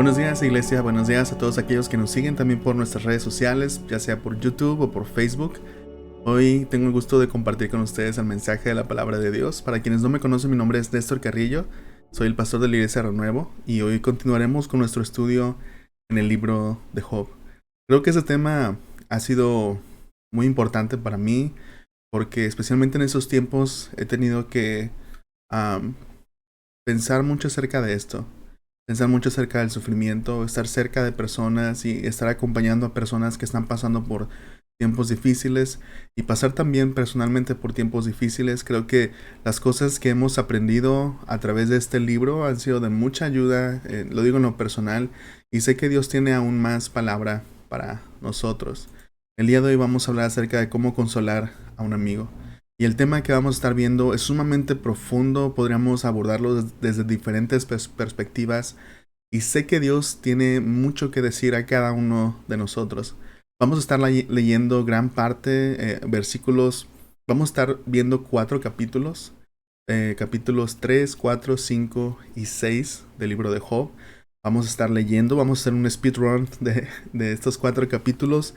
Buenos días, iglesia, buenos días a todos aquellos que nos siguen también por nuestras redes sociales, ya sea por YouTube o por Facebook. Hoy tengo el gusto de compartir con ustedes el mensaje de la palabra de Dios. Para quienes no me conocen, mi nombre es Néstor Carrillo, soy el pastor de la iglesia Renuevo y hoy continuaremos con nuestro estudio en el libro de Job. Creo que ese tema ha sido muy importante para mí porque especialmente en esos tiempos he tenido que pensar mucho acerca de esto. Pensar mucho acerca del sufrimiento, estar cerca de personas y estar acompañando a personas que están pasando por tiempos difíciles y pasar también personalmente por tiempos difíciles. Creo que las cosas que hemos aprendido a través de este libro han sido de mucha ayuda, lo digo en lo personal, y sé que Dios tiene aún más palabra para nosotros. El día de hoy vamos a hablar acerca de cómo consolar a un amigo. Y el tema que vamos a estar viendo es sumamente profundo, podríamos abordarlo desde diferentes perspectivas y sé que Dios tiene mucho que decir a cada uno de nosotros. Vamos a estar leyendo gran parte, versículos, vamos a estar viendo 4 capítulos, capítulos 3, 4, 5 y 6 del libro de Job. Vamos a estar leyendo, vamos a hacer un speedrun de estos 4 capítulos.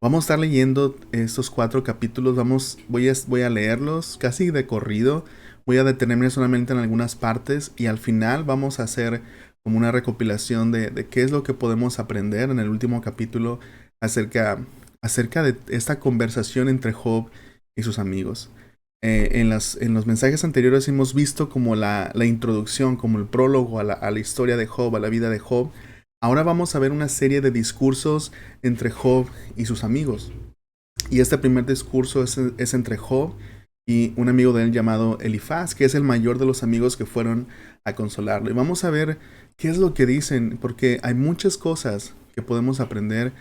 Vamos a estar leyendo estos 4 capítulos. Voy a leerlos casi de corrido. Voy a detenerme solamente en algunas partes y al final vamos a hacer como una recopilación de qué es lo que podemos aprender en el último capítulo acerca de esta conversación entre Job y sus amigos. En los mensajes anteriores hemos visto como la introducción, como el prólogo a la historia de Job, a la vida de Job. Ahora vamos a ver una serie de discursos entre Job y sus amigos. Y este primer discurso es entre Job y un amigo de él llamado Elifaz, que es el mayor de los amigos que fueron a consolarlo. Y vamos a ver qué es lo que dicen, porque hay muchas cosas que podemos aprender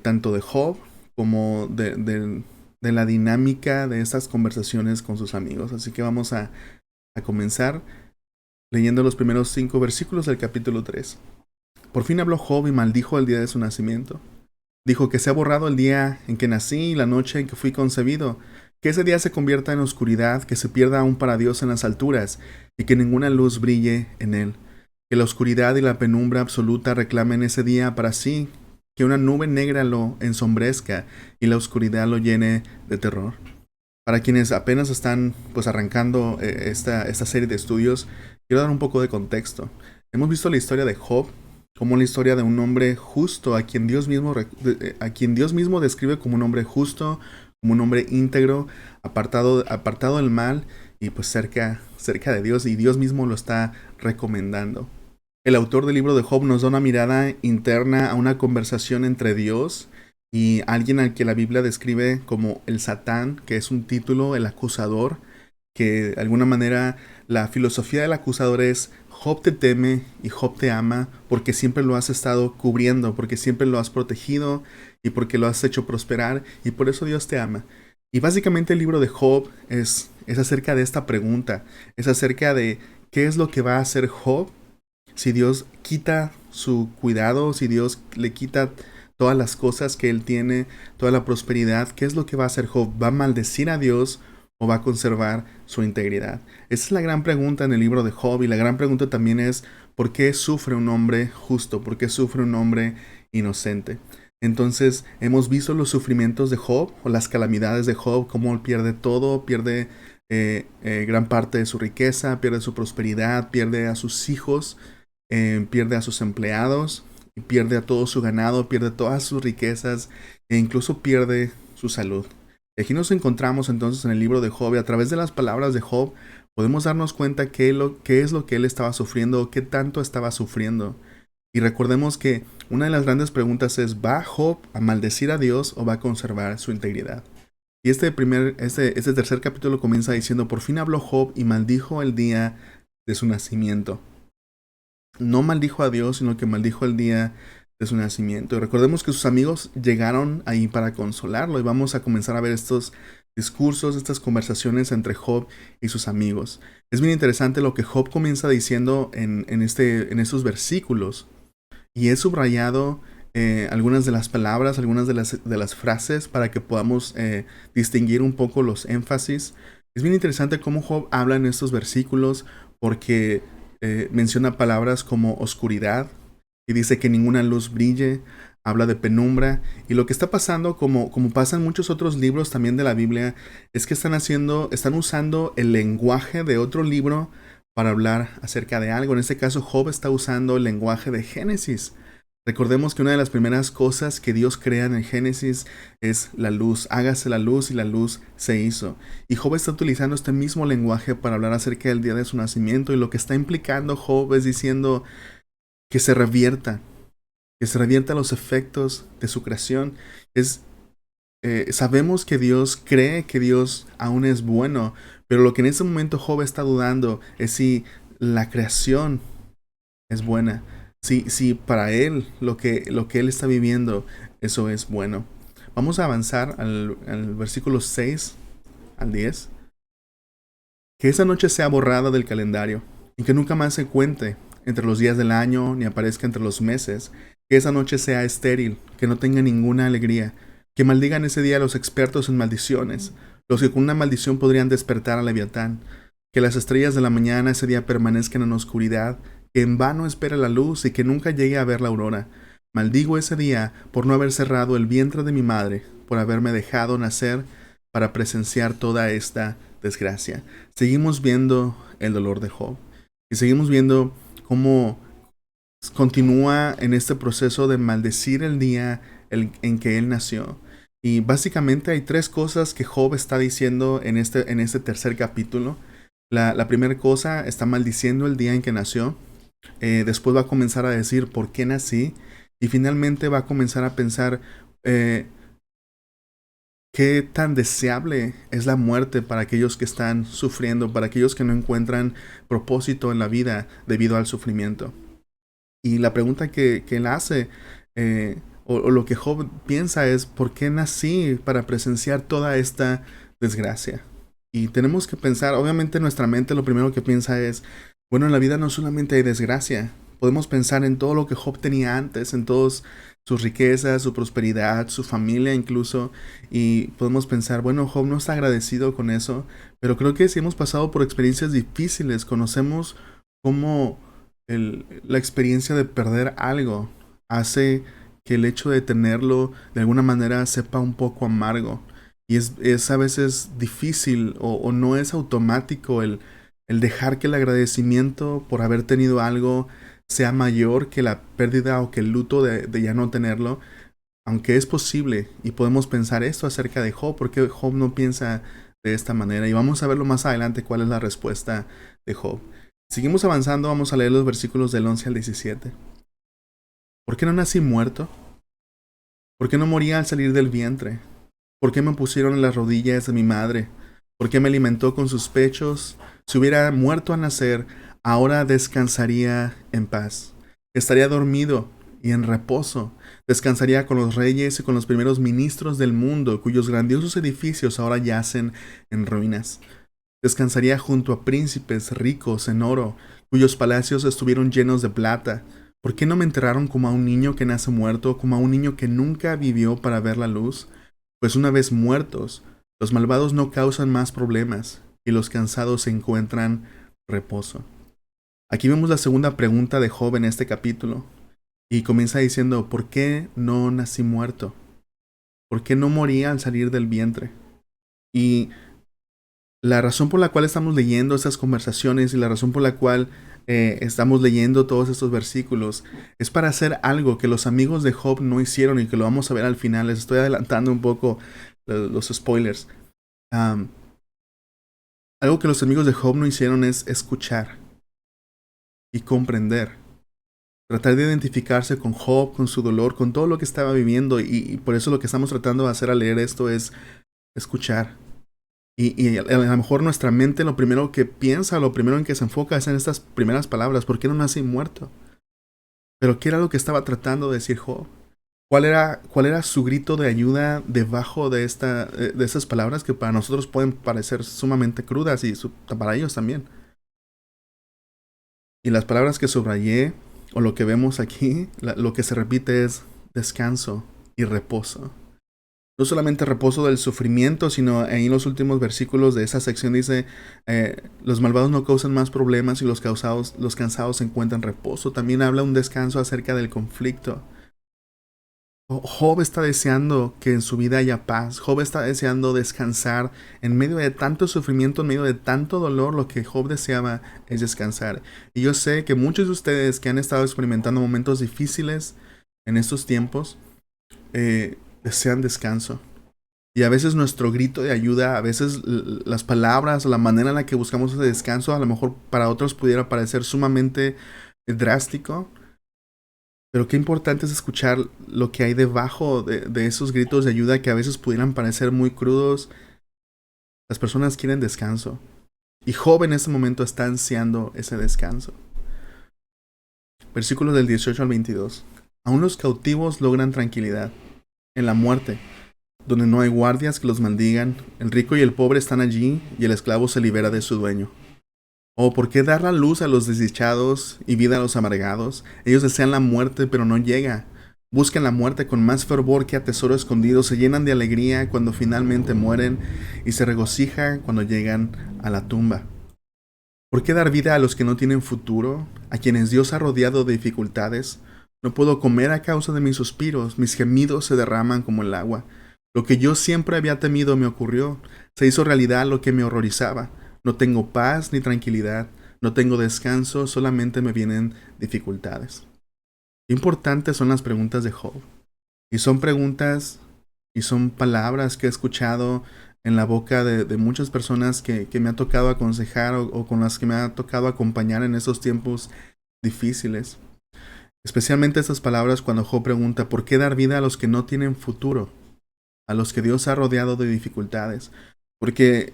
tanto de Job como de la dinámica de estas conversaciones con sus amigos. Así que vamos a comenzar leyendo los primeros 5 versículos del capítulo 3. Por fin habló Job y maldijo el día de su nacimiento. Dijo que se ha borrado el día en que nací y la noche en que fui concebido, que ese día se convierta en oscuridad, que se pierda aún para Dios en las alturas, y que ninguna luz brille en él. Que la oscuridad y la penumbra absoluta reclamen ese día para sí, que una nube negra lo ensombrezca y la oscuridad lo llene de terror. Para quienes apenas están arrancando esta serie de estudios, quiero dar un poco de contexto. Hemos visto la historia de Job como la historia de un hombre justo, a quien Dios mismo describe como un hombre justo, como un hombre íntegro, apartado del mal y pues cerca de Dios, y Dios mismo lo está recomendando. El autor del libro de Job nos da una mirada interna a una conversación entre Dios y alguien al que la Biblia describe como el Satán, que es un título, el acusador, que de alguna manera la filosofía del acusador es: Job te teme y Job te ama porque siempre lo has estado cubriendo, porque siempre lo has protegido y porque lo has hecho prosperar y por eso Dios te ama. Y básicamente el libro de Job es acerca de esta pregunta, es acerca de qué es lo que va a hacer Job si Dios quita su cuidado, si Dios le quita todas las cosas que él tiene, toda la prosperidad. ¿Qué es lo que va a hacer Job? ¿Va a maldecir a Dios o va a conservar su integridad? Esa es la gran pregunta en el libro de Job, y la gran pregunta también es: ¿por qué sufre un hombre justo? ¿Por qué sufre un hombre inocente? Entonces hemos visto los sufrimientos de Job o las calamidades de Job, cómo él pierde todo, pierde gran parte de su riqueza, pierde su prosperidad, pierde a sus hijos, pierde a sus empleados, pierde a todo su ganado, pierde todas sus riquezas e incluso pierde su salud. Y aquí nos encontramos entonces en el libro de Job, y a través de las palabras de Job podemos darnos cuenta qué es lo que él estaba sufriendo, o qué tanto estaba sufriendo. Y recordemos que una de las grandes preguntas es: ¿va Job a maldecir a Dios o va a conservar su integridad? Y este tercer capítulo comienza diciendo: por fin habló Job y maldijo el día de su nacimiento. No maldijo a Dios, sino que maldijo el día de su nacimiento. Y recordemos que sus amigos llegaron ahí para consolarlo, y vamos a comenzar a ver estos discursos, estas conversaciones entre Job y sus amigos. Es bien interesante lo que Job comienza diciendo en estos versículos, y he subrayado algunas de las palabras, algunas de las frases para que podamos distinguir un poco los énfasis. Es bien interesante cómo Job habla en estos versículos, porque menciona palabras como oscuridad y dice que ninguna luz brille, habla de penumbra. Y lo que está pasando, como pasa en muchos otros libros también de la Biblia, es que están usando el lenguaje de otro libro para hablar acerca de algo. En este caso, Job está usando el lenguaje de Génesis. Recordemos que una de las primeras cosas que Dios crea en el Génesis es la luz. Hágase la luz y la luz se hizo. Y Job está utilizando este mismo lenguaje para hablar acerca del día de su nacimiento. Y lo que está implicando Job es diciendo que se revierta, los efectos de su creación. Sabemos que Dios cree que Dios aún es bueno, pero lo que en este momento Job está dudando es si la creación es buena. Si para él lo que él está viviendo, eso es bueno. Vamos a avanzar al versículo 6 al 10. Que esa noche sea borrada del calendario y que nunca más se cuente entre los días del año ni aparezca entre los meses. Que esa noche sea estéril, que no tenga ninguna alegría. Que maldigan ese día los expertos en maldiciones, los que con una maldición podrían despertar a Leviatán. Que las estrellas de la mañana ese día permanezcan en oscuridad, que en vano espere la luz y que nunca llegue a ver la aurora. Maldigo ese día por no haber cerrado el vientre de mi madre, por haberme dejado nacer para presenciar toda esta desgracia. Seguimos viendo el dolor de Job y seguimos viendo cómo continúa en este proceso de maldecir el día en que él nació. Y básicamente hay tres cosas que Job está diciendo en este tercer capítulo. La primera cosa, está maldiciendo el día en que nació. Después va a comenzar a decir por qué nací. Y finalmente va a comenzar a pensar qué tan deseable es la muerte para aquellos que están sufriendo, para aquellos que no encuentran propósito en la vida debido al sufrimiento. Y la pregunta que él hace, o lo que Job piensa es, ¿por qué nací para presenciar toda esta desgracia? Y tenemos que pensar, obviamente nuestra mente lo primero que piensa es, bueno, en la vida no solamente hay desgracia, podemos pensar en todo lo que Job tenía antes, en todas sus riquezas, su prosperidad, su familia incluso, y podemos pensar, bueno, Job no está agradecido con eso, pero creo que si hemos pasado por experiencias difíciles, conocemos cómo la experiencia de perder algo hace que el hecho de tenerlo de alguna manera sepa un poco amargo. Y es a veces difícil o no es automático el dejar que el agradecimiento por haber tenido algo sea mayor que la pérdida o que el luto de ya no tenerlo. Aunque es posible y podemos pensar esto acerca de Job, porque Job no piensa de esta manera. Y vamos a verlo más adelante cuál es la respuesta de Job. Seguimos avanzando, vamos a leer los versículos del 11 al 17. ¿Por qué no nací muerto? ¿Por qué no moría al salir del vientre? ¿Por qué me pusieron en las rodillas de mi madre? ¿Por qué me alimentó con sus pechos? Si hubiera muerto al nacer, ahora descansaría en paz. Estaría dormido y en reposo. Descansaría con los reyes y con los primeros ministros del mundo, cuyos grandiosos edificios ahora yacen en ruinas. Descansaría junto a príncipes ricos en oro, cuyos palacios estuvieron llenos de plata. ¿Por qué no me enterraron como a un niño que nace muerto, como a un niño que nunca vivió para ver la luz? Pues una vez muertos, los malvados no causan más problemas, y los cansados encuentran reposo. Aquí vemos la segunda pregunta de Job en este capítulo, y comienza diciendo, ¿por qué no nací muerto? ¿Por qué no moría al salir del vientre? Y la razón por la cual estamos leyendo estas conversaciones y la razón por la cual estamos leyendo todos estos versículos es para hacer algo que los amigos de Job no hicieron y que lo vamos a ver al final. Les estoy adelantando un poco los spoilers. Algo que los amigos de Job no hicieron es escuchar y comprender. Tratar de identificarse con Job, con su dolor, con todo lo que estaba viviendo. Y por eso lo que estamos tratando de hacer al leer esto es escuchar. Y a lo mejor nuestra mente lo primero que piensa, lo primero en que se enfoca es en estas primeras palabras. ¿Por qué no nací muerto? Pero ¿qué era lo que estaba tratando de decir Job? ¿Cuál era su grito de ayuda debajo de esas palabras que para nosotros pueden parecer sumamente crudas y para ellos también? Y las palabras que subrayé, o lo que vemos aquí, lo que se repite es descanso y reposo. no solamente reposo del sufrimiento, sino ahí en los últimos versículos de esa sección dice, los malvados no causan más problemas y los cansados encuentran reposo. También habla un descanso acerca del conflicto. Job está deseando que en su vida haya paz. Job está deseando descansar. En medio de tanto sufrimiento, en medio de tanto dolor, lo que Job deseaba es descansar. Y yo sé que muchos de ustedes que han estado experimentando momentos difíciles en estos tiempos, desean descanso. Y a veces nuestro grito de ayuda, a veces las palabras, la manera en la que buscamos ese descanso, a lo mejor para otros pudiera parecer sumamente drástico. Pero qué importante es escuchar lo que hay debajo de esos gritos de ayuda que a veces pudieran parecer muy crudos. Las personas quieren descanso. Y Job en ese momento está ansiando ese descanso. Versículos del 18 al 22. Aún los cautivos logran tranquilidad. En la muerte, donde no hay guardias que los maldigan, el rico y el pobre están allí y el esclavo se libera de su dueño. ¿O por qué dar la luz a los desdichados y vida a los amargados? Ellos desean la muerte, pero no llega. Buscan la muerte con más fervor que a tesoro escondido, se llenan de alegría cuando finalmente mueren y se regocijan cuando llegan a la tumba. ¿Por qué dar vida a los que no tienen futuro, a quienes Dios ha rodeado de dificultades? No puedo comer a causa de mis suspiros, mis gemidos se derraman como el agua. Lo que yo siempre había temido me ocurrió, se hizo realidad lo que me horrorizaba. No tengo paz ni tranquilidad, no tengo descanso, solamente me vienen dificultades. Importantes son las preguntas de Job. Y son preguntas y son palabras que he escuchado en la boca de muchas personas que me ha tocado aconsejar o con las que me ha tocado acompañar en esos tiempos difíciles. Especialmente estas palabras cuando Job pregunta, ¿por qué dar vida a los que no tienen futuro? A los que Dios ha rodeado de dificultades. Porque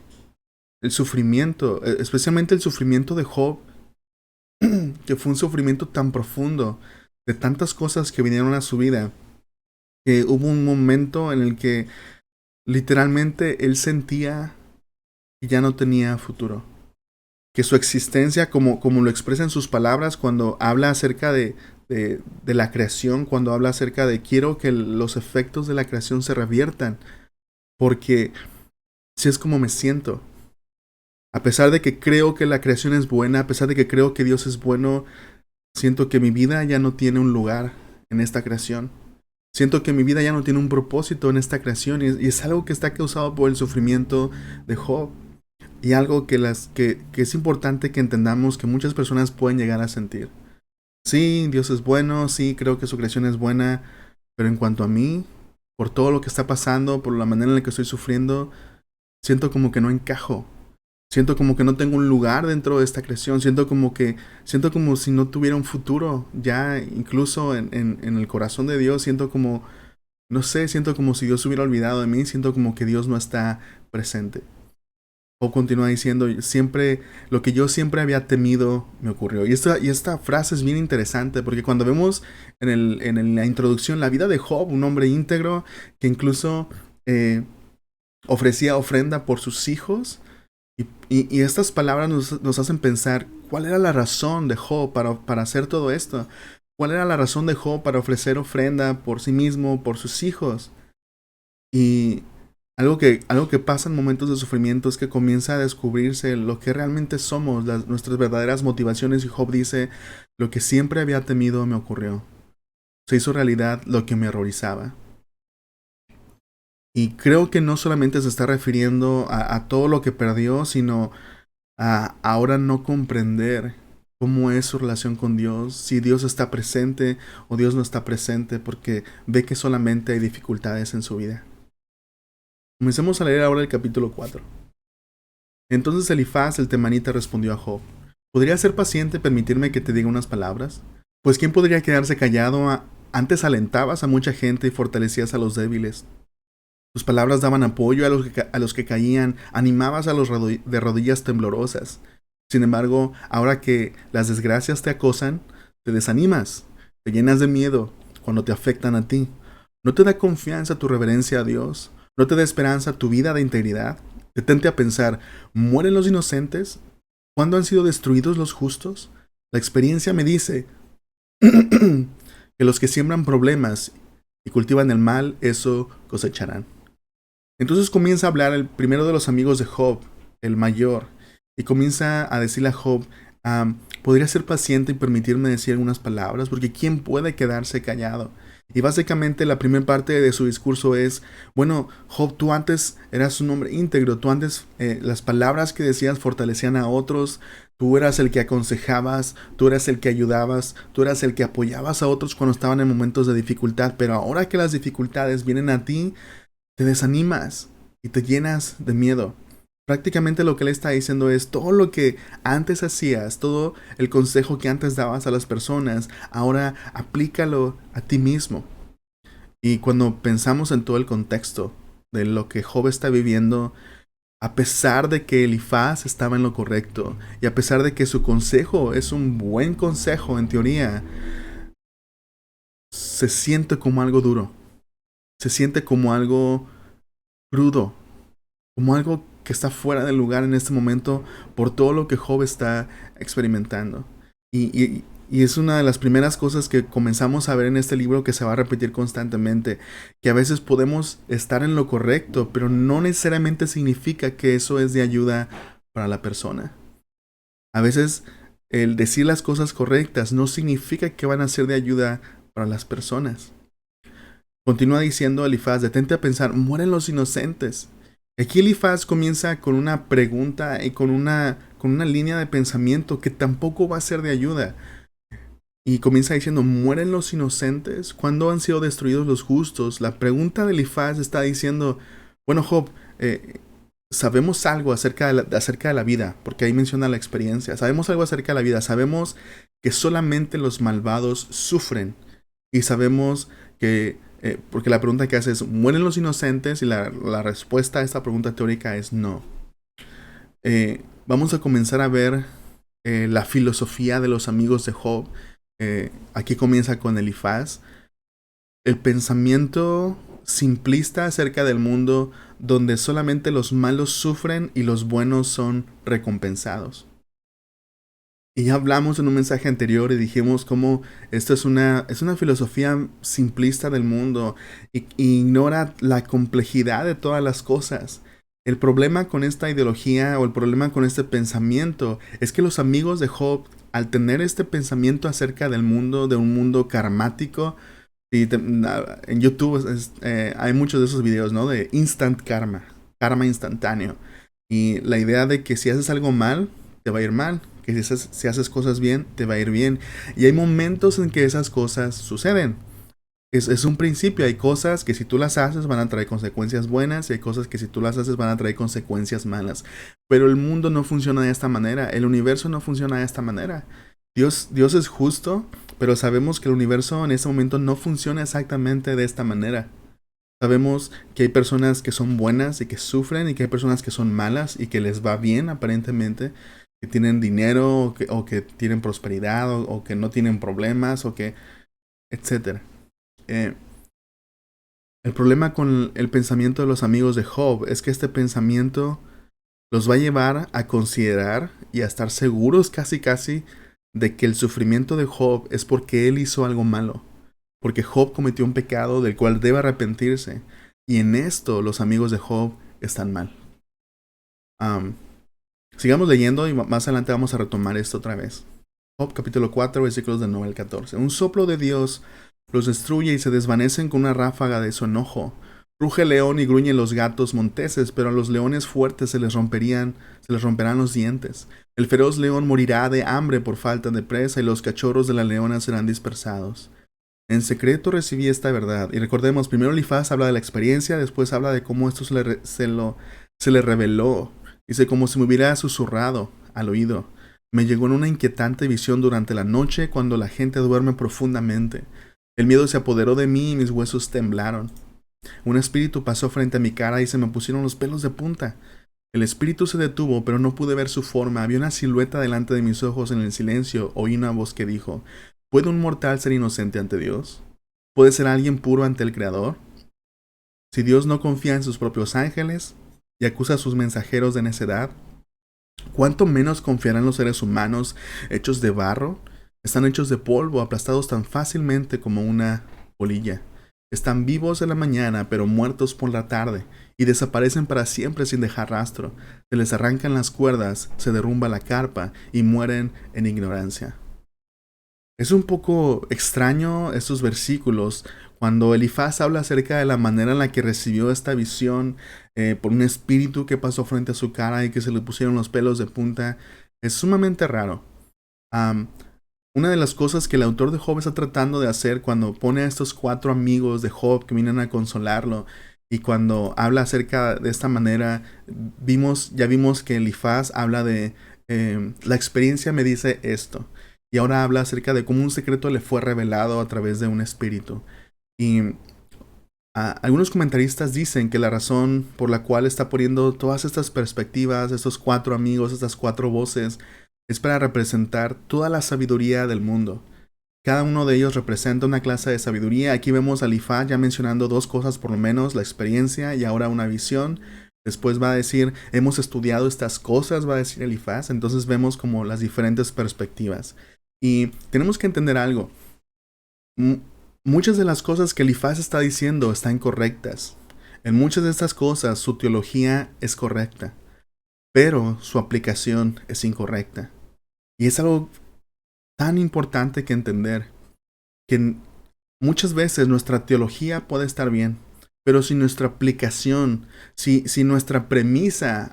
el sufrimiento, especialmente el sufrimiento de Job, que fue un sufrimiento tan profundo, de tantas cosas que vinieron a su vida, que hubo un momento en el que literalmente él sentía que ya no tenía futuro. Que su existencia, como lo expresa en sus palabras cuando habla acerca de la creación, cuando habla acerca de quiero que los efectos de la creación se reviertan, porque si es como me siento. A pesar de que creo que la creación es buena, a pesar de que creo que Dios es bueno, siento que mi vida ya no tiene un lugar en esta creación. Siento que mi vida ya no tiene un propósito en esta creación y es algo que está causado por el sufrimiento de Job. Y algo que es importante que entendamos que muchas personas pueden llegar a sentir. Sí, Dios es bueno, sí, creo que su creación es buena, pero en cuanto a mí, por todo lo que está pasando, por la manera en la que estoy sufriendo, siento como que no encajo. Siento como que no tengo un lugar dentro de esta creación. Siento como si no tuviera un futuro. Ya incluso en el corazón de Dios siento como, no sé, siento como si Dios se hubiera olvidado de mí. Siento como que Dios no está presente. O continúa diciendo, lo que yo siempre había temido me ocurrió. Y esta frase es bien interesante porque cuando vemos en la introducción la vida de Job, un hombre íntegro que incluso ofrecía ofrenda por sus hijos. Y estas palabras nos hacen pensar cuál era la razón de Job para hacer todo esto. ¿Cuál era la razón de Job para ofrecer ofrenda por sí mismo, por sus hijos? Y algo que pasa en momentos de sufrimiento es que comienza a descubrirse lo que realmente somos, nuestras verdaderas motivaciones. Y Job dice, lo que siempre había temido me ocurrió. Se hizo realidad lo que me horrorizaba. Y creo que no solamente se está refiriendo a todo lo que perdió, sino a ahora no comprender cómo es su relación con Dios, si Dios está presente o Dios no está presente, porque ve que solamente hay dificultades en su vida. Comencemos a leer ahora el capítulo 4. Entonces Elifaz el temanita respondió a Job, ¿podrías ser paciente y permitirme que te diga unas palabras? Pues ¿quién podría quedarse callado? Antes alentabas a mucha gente y fortalecías a los débiles. Tus palabras daban apoyo a los que caían, animabas a los de rodillas temblorosas. Sin embargo, ahora que las desgracias te acosan, te desanimas, te llenas de miedo cuando te afectan a ti. ¿No te da confianza tu reverencia a Dios? ¿No te da esperanza tu vida de integridad? Detente a pensar, ¿mueren los inocentes? ¿Cuándo han sido destruidos los justos? La experiencia me dice que los que siembran problemas y cultivan el mal, eso cosecharán. Entonces comienza a hablar el primero de los amigos de Job, el mayor, y comienza a decirle a Job, podría ser paciente y permitirme decir algunas palabras, porque ¿quién puede quedarse callado? Y básicamente la primera parte de su discurso es, bueno, Job, tú antes eras un hombre íntegro, tú antes las palabras que decías fortalecían a otros, tú eras el que aconsejabas, tú eras el que ayudabas, tú eras el que apoyabas a otros cuando estaban en momentos de dificultad, pero ahora que las dificultades vienen a ti, te desanimas y te llenas de miedo. Prácticamente lo que él está diciendo es todo lo que antes hacías, todo el consejo que antes dabas a las personas, ahora aplícalo a ti mismo. Y cuando pensamos en todo el contexto de lo que Job está viviendo, a pesar de que Elifaz estaba en lo correcto y a pesar de que su consejo es un buen consejo en teoría, se siente como algo duro, se siente como algo crudo, como algo que está fuera del lugar en este momento por todo lo que Job está experimentando. Y es una de las primeras cosas que comenzamos a ver en este libro que se va a repetir constantemente, que a veces podemos estar en lo correcto, pero no necesariamente significa que eso es de ayuda para la persona. A veces el decir las cosas correctas no significa que van a ser de ayuda para las personas. Continúa diciendo Elifaz, detente a pensar, mueren los inocentes. Aquí Elifaz comienza con una pregunta y con una línea de pensamiento que tampoco va a ser de ayuda. Y comienza diciendo, ¿mueren los inocentes? ¿Cuándo han sido destruidos los justos? La pregunta de Elifaz está diciendo, bueno Job, sabemos algo acerca de la vida, porque ahí menciona la experiencia. Sabemos algo acerca de la vida. Sabemos que solamente los malvados sufren. Y sabemos que, porque la pregunta que hace es, ¿mueren los inocentes? Y la respuesta a esta pregunta teórica es no. Vamos a comenzar a ver la filosofía de los amigos de Job. Aquí comienza con Elifaz. El pensamiento simplista acerca del mundo donde solamente los malos sufren y los buenos son recompensados. Y ya hablamos en un mensaje anterior y dijimos cómo esto es una filosofía simplista del mundo y ignora la complejidad de todas las cosas. El problema con esta ideología o el problema con este pensamiento es que los amigos de Job, al tener este pensamiento acerca del mundo, de un mundo karmático, en YouTube hay muchos de esos videos, ¿no? De instant karma, karma instantáneo. Y la idea de que si haces algo mal, te va a ir mal. Que si haces cosas bien, te va a ir bien. Y hay momentos en que esas cosas suceden. Es un principio. Hay cosas que si tú las haces van a traer consecuencias buenas y hay cosas que si tú las haces van a traer consecuencias malas. Pero el mundo no funciona de esta manera. El universo no funciona de esta manera. Dios es justo, pero sabemos que el universo en este momento no funciona exactamente de esta manera. Sabemos que hay personas que son buenas y que sufren y que hay personas que son malas y que les va bien aparentemente, que tienen dinero o que tienen prosperidad o que no tienen problemas o que etcétera. El problema con el pensamiento de los amigos de Job es que este pensamiento los va a llevar a considerar y a estar seguros casi de que el sufrimiento de Job es porque él hizo algo malo, porque Job cometió un pecado del cual debe arrepentirse, y en esto los amigos de Job están mal. Sigamos leyendo y más adelante vamos a retomar esto otra vez. Job capítulo 4 versículos del 9 al 14. Un soplo de Dios los destruye y se desvanecen con una ráfaga de su enojo. Ruge el león y gruñen los gatos monteses, pero a los leones fuertes se les romperán los dientes. El feroz león morirá de hambre por falta de presa y los cachorros de la leona serán dispersados. En secreto recibí esta verdad. Y recordemos, primero Elifaz habla de la experiencia, después habla de cómo esto se le reveló. Dice, como si me hubiera susurrado al oído. Me llegó en una inquietante visión durante la noche cuando la gente duerme profundamente. El miedo se apoderó de mí y mis huesos temblaron. Un espíritu pasó frente a mi cara y se me pusieron los pelos de punta. El espíritu se detuvo, pero no pude ver su forma. Había una silueta delante de mis ojos en el silencio. Oí una voz que dijo, ¿puede un mortal ser inocente ante Dios? ¿Puede ser alguien puro ante el Creador? Si Dios no confía en sus propios ángeles y acusa a sus mensajeros de necedad, ¿cuánto menos confiarán los seres humanos hechos de barro? Están hechos de polvo, aplastados tan fácilmente como una polilla. Están vivos en la mañana, pero muertos por la tarde, y desaparecen para siempre sin dejar rastro. Se les arrancan las cuerdas, se derrumba la carpa, y mueren en ignorancia. Es un poco extraño estos versículos cuando Elifaz habla acerca de la manera en la que recibió esta visión por un espíritu que pasó frente a su cara y que se le pusieron los pelos de punta. Es sumamente raro. Am, una de las cosas que el autor de Job está tratando de hacer cuando pone a estos 4 amigos de Job que vienen a consolarlo y cuando habla acerca de esta manera, ya vimos que Elifaz habla de la experiencia me dice esto. Y ahora habla acerca de cómo un secreto le fue revelado a través de un espíritu. Y algunos comentaristas dicen que la razón por la cual está poniendo todas estas perspectivas, estos 4 amigos, estas 4 voces, es para representar toda la sabiduría del mundo. Cada uno de ellos representa una clase de sabiduría. Aquí vemos a Elifaz ya mencionando 2 cosas por lo menos, la experiencia y ahora una visión. Después va a decir, hemos estudiado estas cosas, va a decir Elifaz. Entonces vemos como las diferentes perspectivas. Y tenemos que entender algo. Muchas de las cosas que Elifaz está diciendo están correctas. En muchas de estas cosas su teología es correcta, pero su aplicación es incorrecta. Y es algo tan importante que entender, que muchas veces nuestra teología puede estar bien, pero si nuestra aplicación, si nuestra premisa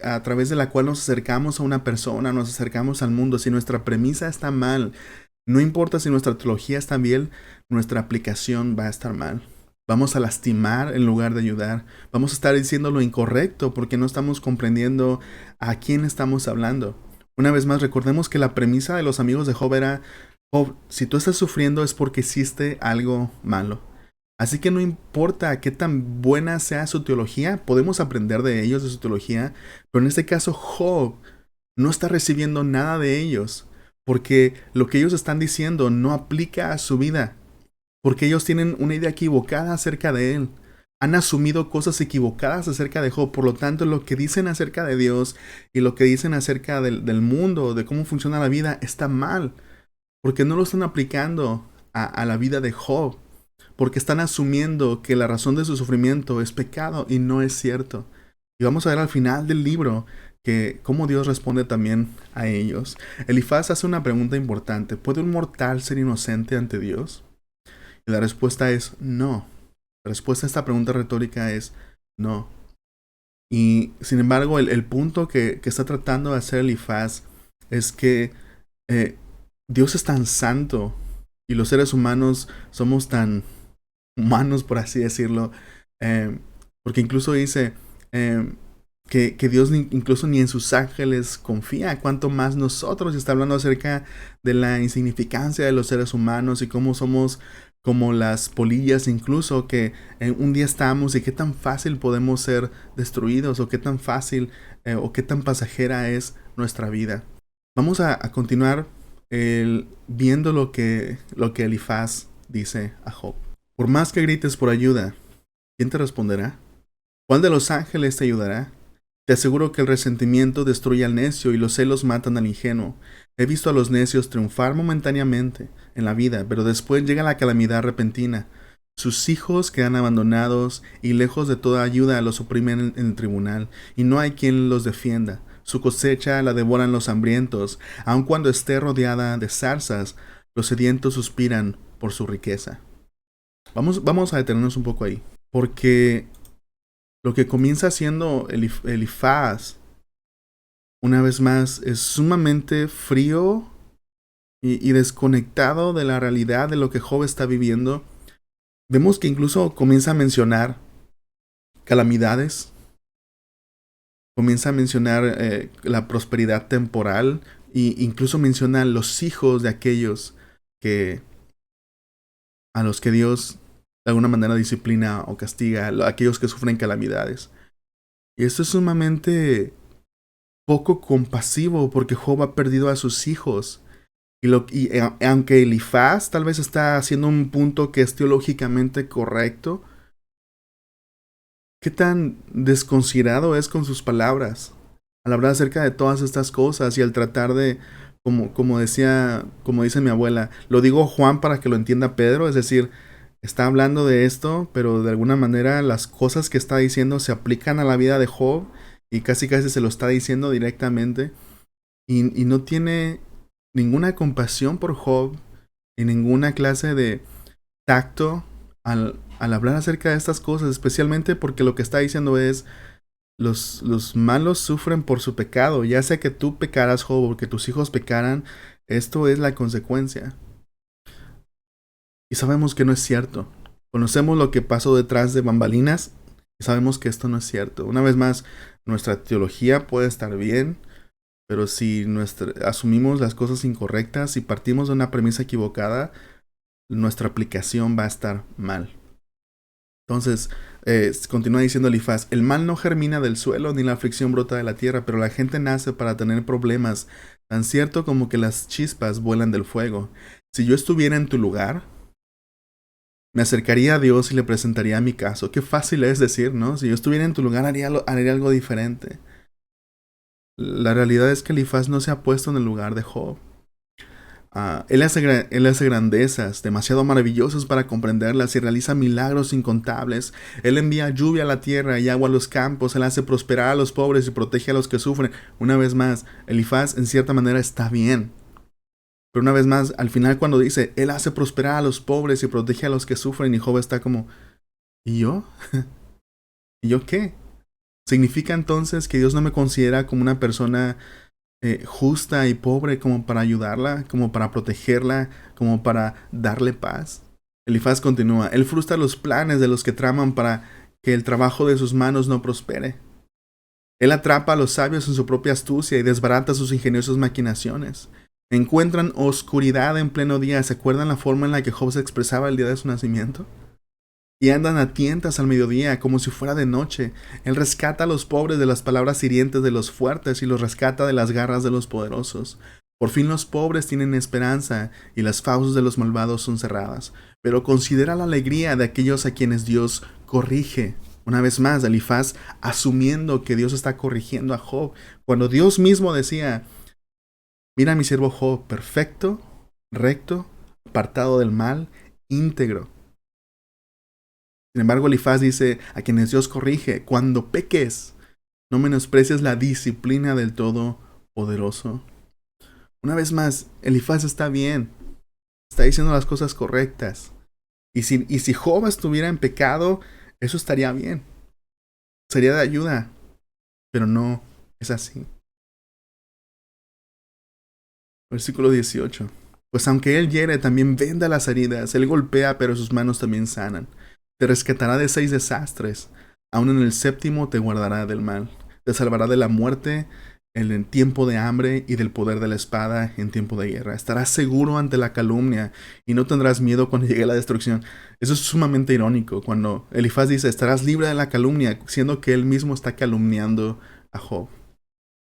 a través de la cual nos acercamos a una persona, nos acercamos al mundo, si nuestra premisa está mal, no importa si nuestra teología está bien, nuestra aplicación va a estar mal. Vamos a lastimar en lugar de ayudar. Vamos a estar diciendo lo incorrecto porque no estamos comprendiendo a quién estamos hablando. Una vez más, recordemos que la premisa de los amigos de Job era, Job, si tú estás sufriendo es porque hiciste algo malo. Así que no importa qué tan buena sea su teología, podemos aprender de ellos, de su teología, pero en este caso Job no está recibiendo nada de ellos, porque lo que ellos están diciendo no aplica a su vida, porque ellos tienen una idea equivocada acerca de él. Han asumido cosas equivocadas acerca de Job, por lo tanto lo que dicen acerca de Dios y lo que dicen acerca del mundo, de cómo funciona la vida, está mal, porque no lo están aplicando a la vida de Job, porque están asumiendo que la razón de su sufrimiento es pecado y no es cierto. Y vamos a ver al final del libro que cómo Dios responde también a ellos. Elifaz hace una pregunta importante. ¿Puede un mortal ser inocente ante Dios? Y la respuesta es no. La respuesta a esta pregunta retórica es no. Y sin embargo, el punto que está tratando de hacer Elifaz es que Dios es tan santo y los seres humanos somos tan humanos, por así decirlo, porque incluso dice que Dios incluso ni en sus ángeles confía, cuanto más nosotros. Está hablando acerca de la insignificancia de los seres humanos y cómo somos como las polillas incluso, que un día estamos y qué tan fácil podemos ser destruidos, o qué tan fácil o qué tan pasajera es nuestra vida. Vamos a continuar viendo lo que Elifaz dice a Job. Por más que grites por ayuda, ¿quién te responderá? ¿Cuál de los ángeles te ayudará? Te aseguro que el resentimiento destruye al necio y los celos matan al ingenuo. He visto a los necios triunfar momentáneamente en la vida, pero después llega la calamidad repentina. Sus hijos quedan abandonados y lejos de toda ayuda los oprimen en el tribunal, y no hay quien los defienda. Su cosecha la devoran los hambrientos, aun cuando esté rodeada de zarzas, los sedientos suspiran por su riqueza. Vamos a detenernos un poco ahí, porque lo que comienza haciendo Elifaz, una vez más, es sumamente frío y desconectado de la realidad de lo que Job está viviendo. Vemos que incluso comienza a mencionar calamidades, comienza a mencionar la prosperidad temporal, e incluso menciona los hijos de aquellos a los que Dios de alguna manera disciplina o castiga, a aquellos que sufren calamidades. Y esto es sumamente poco compasivo, porque Job ha perdido a sus hijos. Y aunque Elifaz tal vez está haciendo un punto que es teológicamente correcto, ¿qué tan desconsiderado es con sus palabras al hablar acerca de todas estas cosas y al tratar de, como dice mi abuela, lo digo Juan para que lo entienda Pedro? Es decir, está hablando de esto, pero de alguna manera las cosas que está diciendo se aplican a la vida de Job y casi casi se lo está diciendo directamente y no tiene ninguna compasión por Job y ninguna clase de tacto al hablar acerca de estas cosas, especialmente porque lo que está diciendo es los malos sufren por su pecado, ya sea que tú pecaras, Job, o que tus hijos pecaran, esto es la consecuencia. Y sabemos que no es cierto. Conocemos lo que pasó detrás de bambalinas y sabemos que esto no es cierto. Una vez más, nuestra teología puede estar bien, pero si asumimos las cosas incorrectas y partimos de una premisa equivocada, nuestra aplicación va a estar mal. Entonces, continúa diciendo Elifaz, el mal no germina del suelo ni la aflicción brota de la tierra, pero la gente nace para tener problemas, tan cierto como que las chispas vuelan del fuego. Si yo estuviera en tu lugar, me acercaría a Dios y le presentaría mi caso. Qué fácil es decir, ¿no? Si yo estuviera en tu lugar, haría algo diferente. La realidad es que Elifaz no se ha puesto en el lugar de Job. Él hace grandezas demasiado maravillosas para comprenderlas y realiza milagros incontables. Él envía lluvia a la tierra y agua a los campos. Él hace prosperar a los pobres y protege a los que sufren. Una vez más, Elifaz en cierta manera está bien. Pero una vez más, al final cuando dice, Él hace prosperar a los pobres y protege a los que sufren, y Job está como, ¿y yo? ¿Y yo qué? ¿Significa entonces que Dios no me considera como una persona justa y pobre como para ayudarla, como para protegerla, como para darle paz? Elifaz continúa, Él frustra los planes de los que traman para que el trabajo de sus manos no prospere. Él atrapa a los sabios en su propia astucia y desbarata sus ingeniosas maquinaciones. Encuentran oscuridad en pleno día. ¿Se acuerdan la forma en la que Job se expresaba el día de su nacimiento? Y andan a tientas al mediodía, como si fuera de noche. Él rescata a los pobres de las palabras hirientes de los fuertes y los rescata de las garras de los poderosos. Por fin los pobres tienen esperanza y las fauces de los malvados son cerradas. Pero considera la alegría de aquellos a quienes Dios corrige. Una vez más, Elifaz asumiendo que Dios está corrigiendo a Job, cuando Dios mismo decía, mira a mi siervo Job, perfecto, recto, apartado del mal, íntegro. Sin embargo, Elifaz dice, a quienes Dios corrige, cuando peques, no menosprecies la disciplina del Todopoderoso. Una vez más, Elifaz está bien, está diciendo las cosas correctas. Y si Job estuviera en pecado, eso estaría bien, sería de ayuda, pero no es así. Versículo 18. Pues aunque él hiere, también venda las heridas, él golpea, pero sus manos también sanan. Te rescatará de 6 desastres, aun en el séptimo te guardará del mal. Te salvará de la muerte en el tiempo de hambre y del poder de la espada en tiempo de guerra. Estarás seguro ante la calumnia y no tendrás miedo cuando llegue la destrucción. Eso es sumamente irónico, cuando Elifaz dice, estarás libre de la calumnia, siendo que él mismo está calumniando a Job.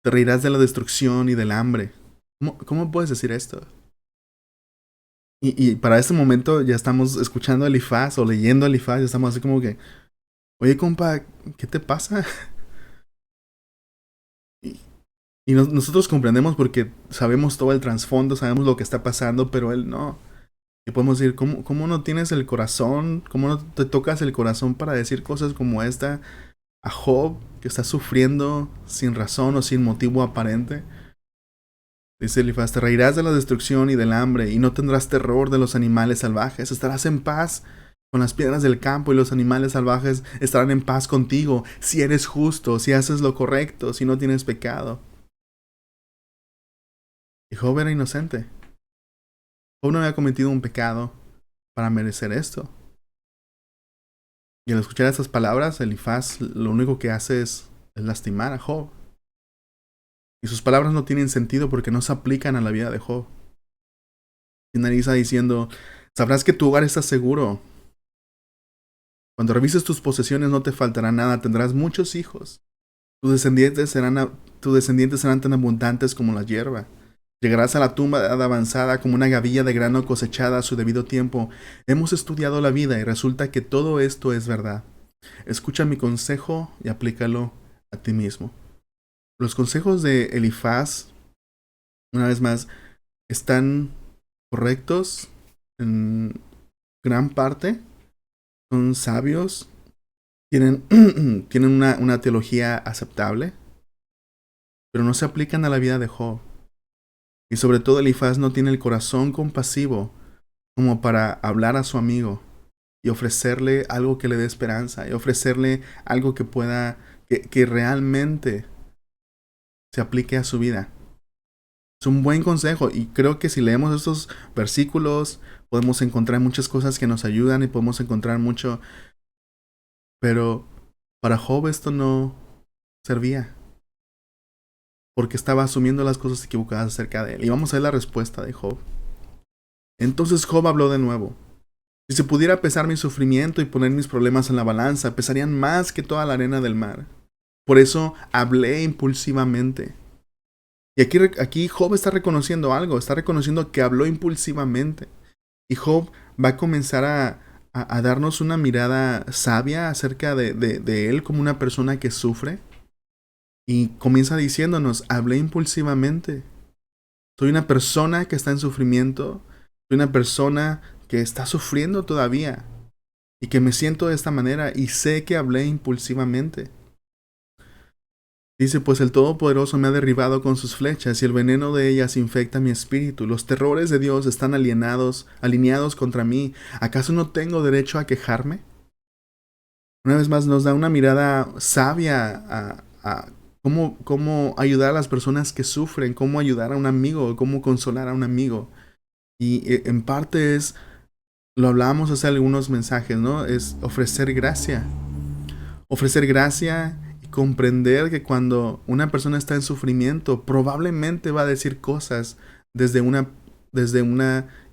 Te reirás de la destrucción y del hambre. ¿Cómo puedes decir esto? Y para este momento ya estamos escuchando a Elifaz o leyendo a Elifaz, ya estamos así como que, oye compa, ¿qué te pasa? Y, nosotros comprendemos porque sabemos todo el trasfondo, sabemos lo que está pasando, pero él no. Y podemos decir, ¿cómo no tienes el corazón? ¿Cómo no te tocas el corazón para decir cosas como esta a Job, que está sufriendo sin razón o sin motivo aparente? Dice Elifaz, te reirás de la destrucción y del hambre, y no tendrás terror de los animales salvajes. Estarás en paz con las piedras del campo, y los animales salvajes estarán en paz contigo, si eres justo, si haces lo correcto, si no tienes pecado. Y Job era inocente. Job no había cometido un pecado para merecer esto. Y al escuchar estas palabras, Elifaz lo único que hace es lastimar a Job. Y sus palabras no tienen sentido porque no se aplican a la vida de Job. Finaliza diciendo, sabrás que tu hogar está seguro. Cuando revises tus posesiones no te faltará nada, tendrás muchos hijos. Tus descendientes serán tan abundantes como la hierba. Llegarás a la tumba de edad avanzada como una gavilla de grano cosechada a su debido tiempo. Hemos estudiado la vida y resulta que todo esto es verdad. Escucha mi consejo y aplícalo a ti mismo. Los consejos de Elifaz, una vez más, están correctos en gran parte, son sabios, tienen, tienen una teología aceptable, pero no se aplican a la vida de Job. Y sobre todo Elifaz no tiene el corazón compasivo como para hablar a su amigo y ofrecerle algo que le dé esperanza, y ofrecerle algo que pueda, que realmente se aplique a su vida. Es un buen consejo y creo que si leemos estos versículos podemos encontrar muchas cosas que nos ayudan y podemos encontrar mucho, pero para Job esto no servía porque estaba asumiendo las cosas equivocadas acerca de él. Y vamos a ver la respuesta de Job. Entonces Job habló de nuevo. Si se pudiera pesar mi sufrimiento y poner mis problemas en la balanza, pesarían más que toda la arena del mar. Por eso hablé impulsivamente. Y aquí Job está reconociendo algo, está reconociendo que habló impulsivamente. Y Job va a comenzar a darnos una mirada sabia acerca de él como una persona que sufre. Y comienza diciéndonos, hablé impulsivamente. Soy una persona que está en sufrimiento. Soy una persona que está sufriendo todavía. Y que me siento de esta manera y sé que hablé impulsivamente. Dice, pues el Todopoderoso me ha derribado con sus flechas y el veneno de ellas infecta mi espíritu. Los terrores de Dios están alineados contra mí. ¿Acaso no tengo derecho a quejarme? Una vez más nos da una mirada sabia a cómo ayudar a las personas que sufren, cómo ayudar a un amigo, cómo consolar a un amigo. Y en parte lo hablábamos hace algunos mensajes, ¿no? Es ofrecer gracia. Ofrecer gracia y comprender que cuando una persona está en sufrimiento, probablemente va a decir cosas desde una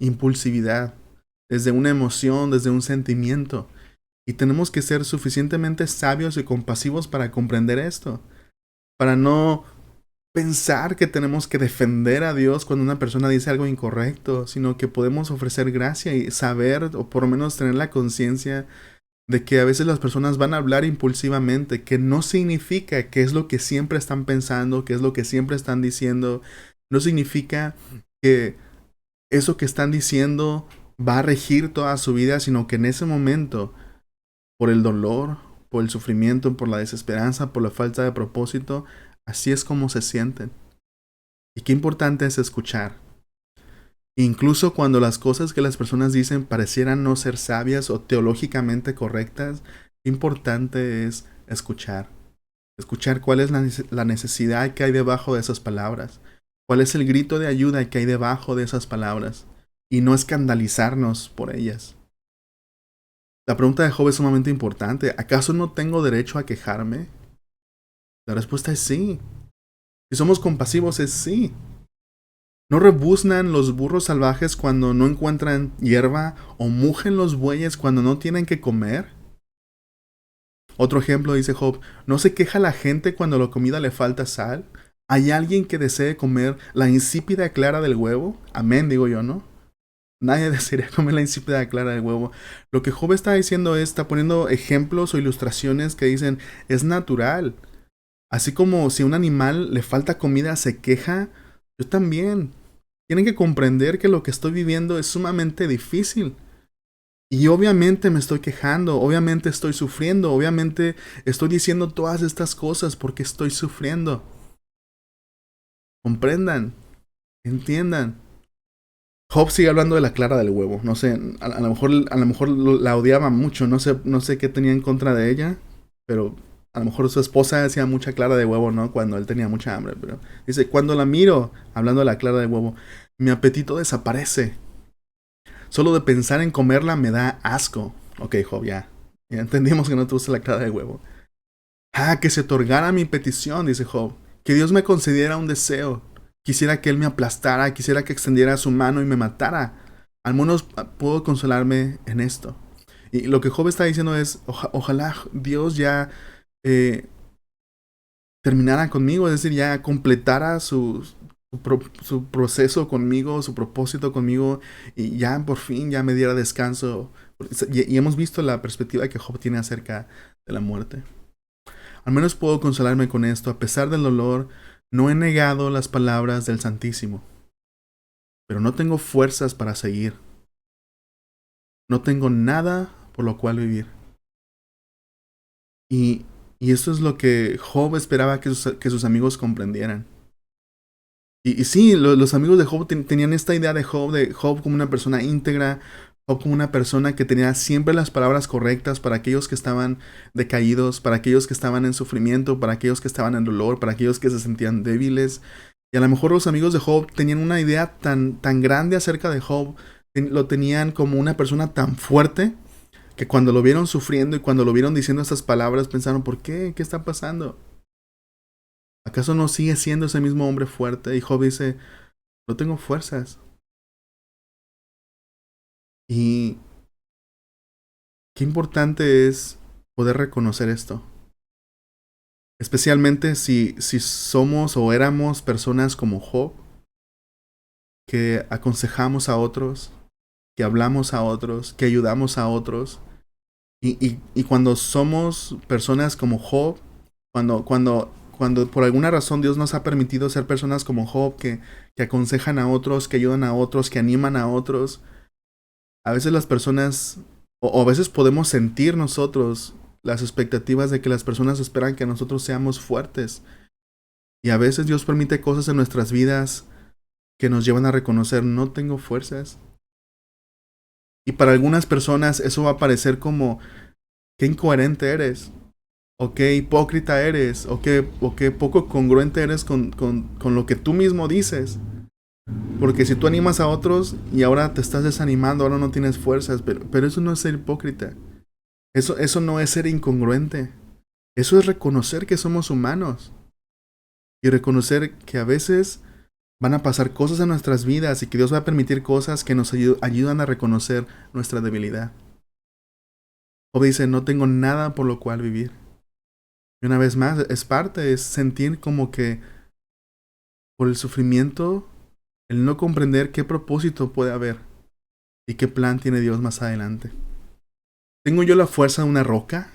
impulsividad, desde una emoción, desde un sentimiento. Y tenemos que ser suficientemente sabios y compasivos para comprender esto. Para no pensar que tenemos que defender a Dios cuando una persona dice algo incorrecto, sino que podemos ofrecer gracia y saber, o por lo menos tener la conciencia de que a veces las personas van a hablar impulsivamente, que no significa que es lo que siempre están pensando, que es lo que siempre están diciendo. No significa que eso que están diciendo va a regir toda su vida, sino que en ese momento, por el dolor, por el sufrimiento, por la desesperanza, por la falta de propósito, así es como se sienten. Y qué importante es escuchar. Incluso cuando las cosas que las personas dicen parecieran no ser sabias o teológicamente correctas, qué importante es escuchar. Escuchar cuál es la necesidad que hay debajo de esas palabras. Cuál es el grito de ayuda que hay debajo de esas palabras. Y no escandalizarnos por ellas. La pregunta de Job es sumamente importante. ¿Acaso no tengo derecho a quejarme? La respuesta es sí. Si somos compasivos es sí. ¿No rebuznan los burros salvajes cuando no encuentran hierba o mugen los bueyes cuando no tienen que comer? Otro ejemplo dice Job, ¿no se queja la gente cuando la comida le falta sal? ¿Hay alguien que desee comer la insípida clara del huevo? Amén, digo yo, ¿no? Nadie desearía comer la insípida clara del huevo. Lo que Job está diciendo está poniendo ejemplos o ilustraciones que dicen, es natural. Así como si a un animal le falta comida se queja, yo también. Tienen que comprender que lo que estoy viviendo es sumamente difícil. Y obviamente me estoy quejando, obviamente estoy sufriendo, obviamente estoy diciendo todas estas cosas porque estoy sufriendo. Comprendan, entiendan. Job sigue hablando de la clara del huevo. No sé, a lo mejor la odiaba mucho. No sé qué tenía en contra de ella. Pero a lo mejor su esposa hacía mucha clara de huevo, ¿no? Cuando él tenía mucha hambre. Pero dice, cuando la miro, hablando de la clara de huevo, mi apetito desaparece. Solo de pensar en comerla me da asco. Ok, Job, ya. Ya entendimos que no te gusta la clara de huevo. Ah, que se otorgara mi petición, dice Job. Que Dios me concediera un deseo. Quisiera que Él me aplastara, quisiera que extendiera su mano y me matara. Al menos puedo consolarme en esto. Y lo que Job está diciendo es, ojalá Dios ya terminara conmigo, es decir, ya completara su proceso conmigo, su propósito conmigo, y ya por fin ya me diera descanso. Y hemos visto la perspectiva que Job tiene acerca de la muerte. Al menos puedo consolarme con esto. A pesar del dolor, no he negado las palabras del Santísimo. Pero no tengo fuerzas para seguir. No tengo nada por lo cual vivir. Y, y esto es lo que Job esperaba que sus amigos comprendieran. Y sí, los amigos de Job tenían esta idea de Job como una persona íntegra, Job como una persona que tenía siempre las palabras correctas para aquellos que estaban decaídos, para aquellos que estaban en sufrimiento, para aquellos que estaban en dolor, para aquellos que se sentían débiles. Y a lo mejor los amigos de Job tenían una idea tan grande acerca de Job, lo tenían como una persona tan fuerte, que cuando lo vieron sufriendo y cuando lo vieron diciendo estas palabras, pensaron, ¿por qué? ¿Qué está pasando? ¿Acaso no sigue siendo ese mismo hombre fuerte? Y Job dice, no tengo fuerzas. Y qué importante es poder reconocer esto. Especialmente si somos o éramos personas como Job, que aconsejamos a otros, que hablamos a otros, que ayudamos a otros. Y cuando somos personas como Job, cuando por alguna razón Dios nos ha permitido ser personas como Job, que aconsejan a otros, que ayudan a otros, que animan a otros, a veces las personas, o a veces podemos sentir nosotros las expectativas de que las personas esperan que nosotros seamos fuertes. Y a veces Dios permite cosas en nuestras vidas que nos llevan a reconocer, no tengo fuerzas. Y para algunas personas eso va a parecer como, qué incoherente eres, o qué hipócrita eres, o qué poco congruente eres con lo que tú mismo dices. Porque si tú animas a otros y ahora te estás desanimando, ahora no tienes fuerzas, pero eso no es ser hipócrita. Eso no es ser incongruente. Eso es reconocer que somos humanos. Y reconocer que a veces van a pasar cosas en nuestras vidas y que Dios va a permitir cosas que nos ayudan a reconocer nuestra debilidad. Job dice, no tengo nada por lo cual vivir. Y una vez más, es sentir como que por el sufrimiento, el no comprender qué propósito puede haber y qué plan tiene Dios más adelante. ¿Tengo yo la fuerza de una roca?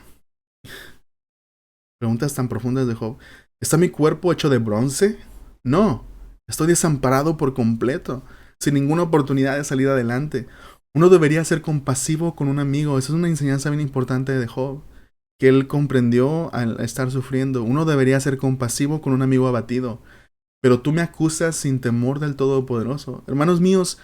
Preguntas tan profundas de Job. ¿Está mi cuerpo hecho de bronce? No, estoy desamparado por completo, sin ninguna oportunidad de salir adelante. Uno debería ser compasivo con un amigo. Esa es una enseñanza bien importante de Job, que él comprendió al estar sufriendo. Uno debería ser compasivo con un amigo abatido. Pero tú me acusas sin temor del Todopoderoso. Hermanos míos,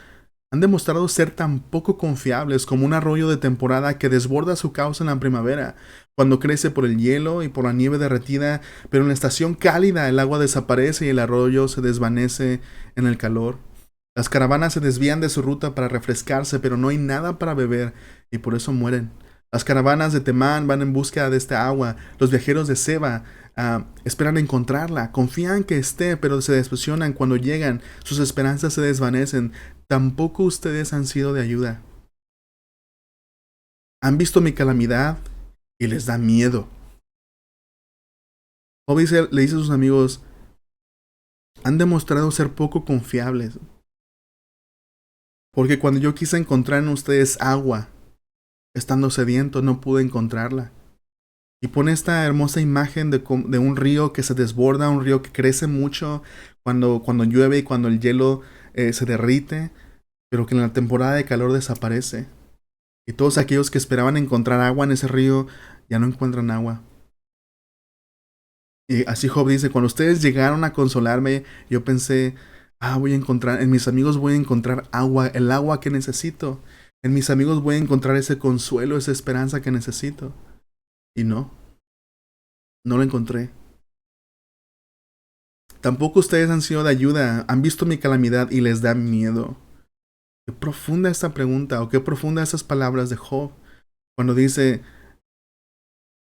han demostrado ser tan poco confiables como un arroyo de temporada que desborda su cauce en la primavera, cuando crece por el hielo y por la nieve derretida, pero en la estación cálida el agua desaparece y el arroyo se desvanece en el calor. Las caravanas se desvían de su ruta para refrescarse, pero no hay nada para beber y por eso mueren. Las caravanas de Temán van en búsqueda de esta agua. Los viajeros de Seba esperan encontrarla. Confían que esté, pero se decepcionan cuando llegan. Sus esperanzas se desvanecen. Tampoco ustedes han sido de ayuda. Han visto mi calamidad y les da miedo. Job le dice a sus amigos, han demostrado ser poco confiables. Porque cuando yo quise encontrar en ustedes agua, estando sediento, no pude encontrarla. Y pone esta hermosa imagen de un río que se desborda, un río que crece mucho cuando llueve y cuando el hielo se derrite, pero que en la temporada de calor desaparece. Y todos aquellos que esperaban encontrar agua en ese río ya no encuentran agua. Y así Job dice, cuando ustedes llegaron a consolarme, yo pensé, voy a encontrar, en mis amigos voy a encontrar agua, el agua que necesito. En mis amigos voy a encontrar ese consuelo, esa esperanza que necesito. Y no lo encontré. Tampoco ustedes han sido de ayuda, han visto mi calamidad y les da miedo. Qué profunda esta pregunta, o qué profunda esas palabras de Job, cuando dice,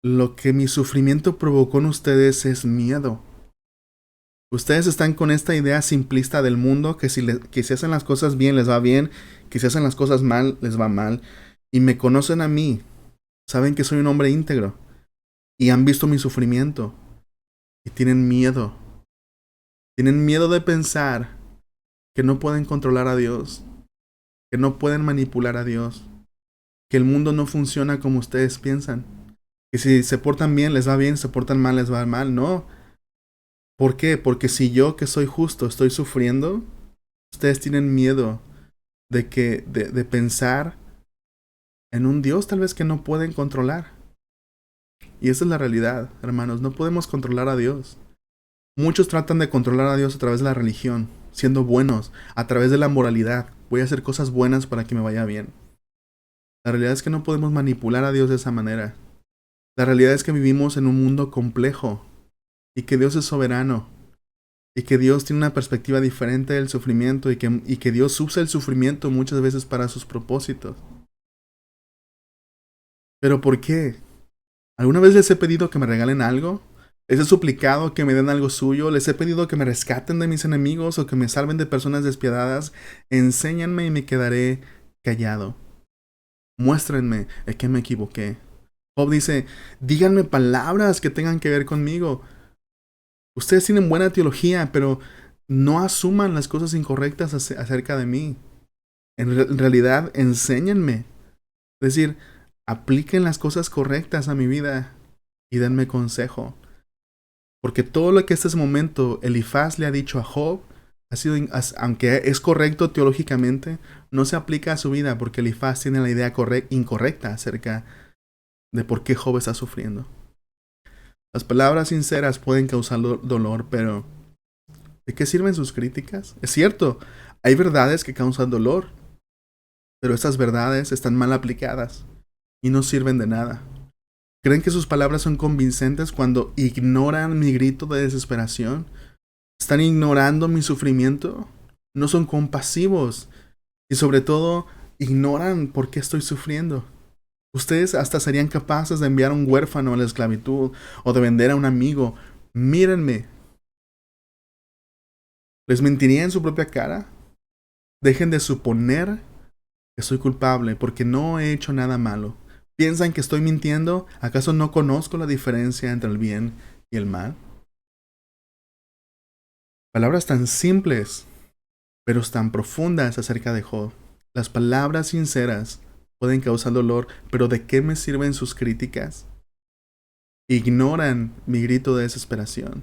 lo que mi sufrimiento provocó en ustedes es miedo. Ustedes están con esta idea simplista del mundo, que si hacen las cosas bien les va bien, que si hacen las cosas mal les va mal. Y me conocen a mí, saben que soy un hombre íntegro, y han visto mi sufrimiento, y tienen miedo. Tienen miedo de pensar que no pueden controlar a Dios, que no pueden manipular a Dios, que el mundo no funciona como ustedes piensan, que si se portan bien les va bien, si se portan mal les va mal. No. ¿Por qué? Porque si yo, que soy justo, estoy sufriendo, ustedes tienen miedo de pensar en un Dios tal vez que no pueden controlar. Y esa es la realidad, hermanos, no podemos controlar a Dios. Muchos tratan de controlar a Dios a través de la religión, siendo buenos, a través de la moralidad. Voy a hacer cosas buenas para que me vaya bien. La realidad es que no podemos manipular a Dios de esa manera. La realidad es que vivimos en un mundo complejo y que Dios es soberano y que Dios tiene una perspectiva diferente del sufrimiento y que Dios usa el sufrimiento muchas veces para sus propósitos. ¿Pero por qué? ¿Alguna vez les he pedido que me regalen algo? ¿Les he suplicado que me den algo suyo? ¿Les he pedido que me rescaten de mis enemigos o que me salven de personas despiadadas? Enséñanme y me quedaré callado. Muéstrenme en qué me equivoqué. Job dice, díganme palabras que tengan que ver conmigo. Ustedes tienen buena teología, pero no asuman las cosas incorrectas acerca de mí. En realidad, enséñenme. Es decir, apliquen las cosas correctas a mi vida y denme consejo. Porque todo lo que hasta ese momento Elifaz le ha dicho a Job, ha sido, aunque es correcto teológicamente, no se aplica a su vida porque Elifaz tiene la idea incorrecta acerca de por qué Job está sufriendo. Las palabras sinceras pueden causar dolor, pero ¿de qué sirven sus críticas? Es cierto, hay verdades que causan dolor, pero estas verdades están mal aplicadas y no sirven de nada. ¿Creen que sus palabras son convincentes cuando ignoran mi grito de desesperación? ¿Están ignorando mi sufrimiento? No son compasivos y sobre todo ignoran por qué estoy sufriendo. Ustedes hasta serían capaces de enviar a un huérfano a la esclavitud o de vender a un amigo. Mírenme. ¿Les mentiría en su propia cara? Dejen de suponer que soy culpable porque no he hecho nada malo. ¿Piensan que estoy mintiendo? ¿Acaso no conozco la diferencia entre el bien y el mal? Palabras tan simples, pero tan profundas acerca de Job. Las palabras sinceras pueden causar dolor, pero ¿de qué me sirven sus críticas? Ignoran mi grito de desesperación.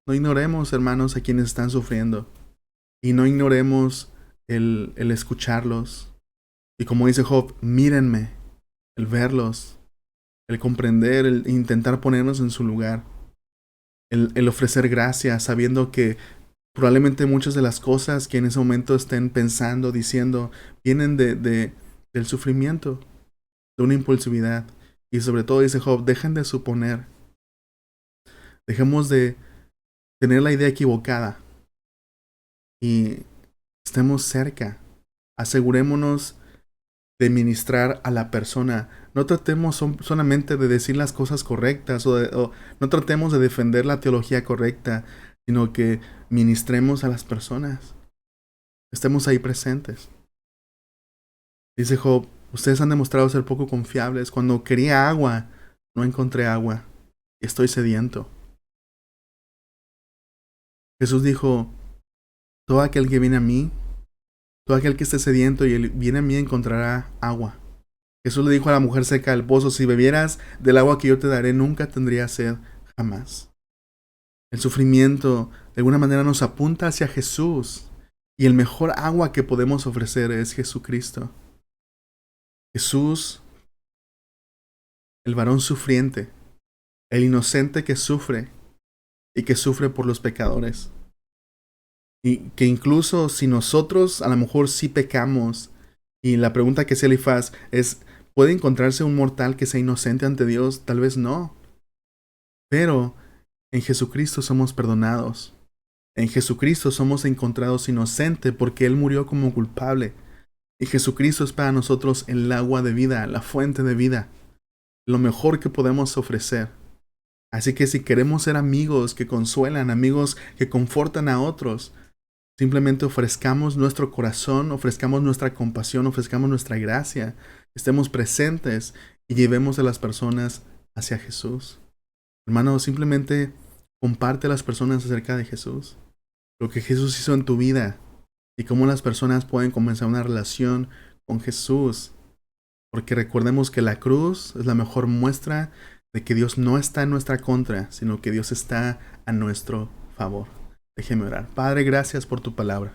No ignoremos, hermanos, a quienes están sufriendo. Y no ignoremos el escucharlos. Y como dice Job, mírenme, el verlos, el comprender, el intentar ponernos en su lugar, el ofrecer gracias, sabiendo que probablemente muchas de las cosas que en ese momento estén pensando, diciendo, vienen del sufrimiento, de una impulsividad. Y sobre todo dice Job, dejen de suponer, dejemos de tener la idea equivocada y estemos cerca. Asegurémonos de ministrar a la persona. No tratemos solamente de decir las cosas correctas o no tratemos de defender la teología correcta, sino que ministremos a las personas. Estemos ahí presentes. Dice Job, ustedes han demostrado ser poco confiables. Cuando quería agua, no encontré agua. Estoy sediento. Jesús dijo, todo aquel que viene a mí, todo aquel que esté sediento y viene a mí encontrará agua. Jesús le dijo a la mujer seca del pozo, si bebieras del agua que yo te daré, nunca tendrías sed jamás. El sufrimiento de alguna manera nos apunta hacia Jesús y el mejor agua que podemos ofrecer es Jesucristo. Jesús, el varón sufriente, el inocente que sufre y que sufre por los pecadores. Y que incluso si nosotros a lo mejor sí pecamos, y la pregunta que se le hace es, ¿puede encontrarse un mortal que sea inocente ante Dios? Tal vez no. Pero en Jesucristo somos perdonados. En Jesucristo somos encontrados inocentes porque Él murió como culpable. Y Jesucristo es para nosotros el agua de vida, la fuente de vida, lo mejor que podemos ofrecer. Así que si queremos ser amigos que consuelan, amigos que confortan a otros, simplemente ofrezcamos nuestro corazón, ofrezcamos nuestra compasión, ofrezcamos nuestra gracia, estemos presentes y llevemos a las personas hacia Jesús. Hermano, simplemente comparte a las personas acerca de Jesús, lo que Jesús hizo en tu vida y cómo las personas pueden comenzar una relación con Jesús. Porque recordemos que la cruz es la mejor muestra de que Dios no está en nuestra contra, sino que Dios está a nuestro favor. Déjeme orar. Padre, gracias por tu palabra.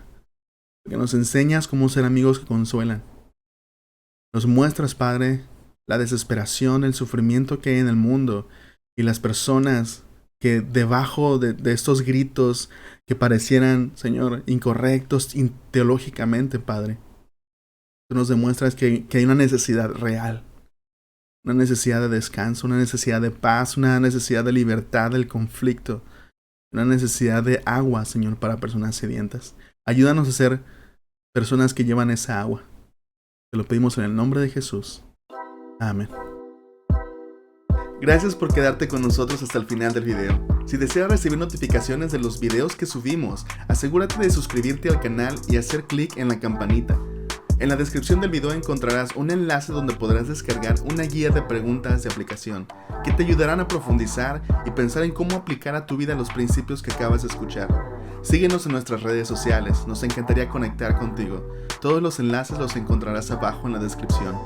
Porque nos enseñas cómo ser amigos que consuelan. Nos muestras, Padre, la desesperación, el sufrimiento que hay en el mundo y las personas que debajo de estos gritos que parecieran, Señor, incorrectos teológicamente, Padre, tú nos demuestras que hay una necesidad real, una necesidad de descanso, una necesidad de paz, una necesidad de libertad del conflicto, una necesidad de agua, Señor, para personas sedientas. Ayúdanos a ser personas que llevan esa agua. Te lo pedimos en el nombre de Jesús. Amén. Gracias por quedarte con nosotros hasta el final del video. Si deseas recibir notificaciones de los videos que subimos, asegúrate de suscribirte al canal y hacer clic en la campanita. En la descripción del video encontrarás un enlace donde podrás descargar una guía de preguntas de aplicación que te ayudarán a profundizar y pensar en cómo aplicar a tu vida los principios que acabas de escuchar. Síguenos en nuestras redes sociales, nos encantaría conectar contigo. Todos los enlaces los encontrarás abajo en la descripción.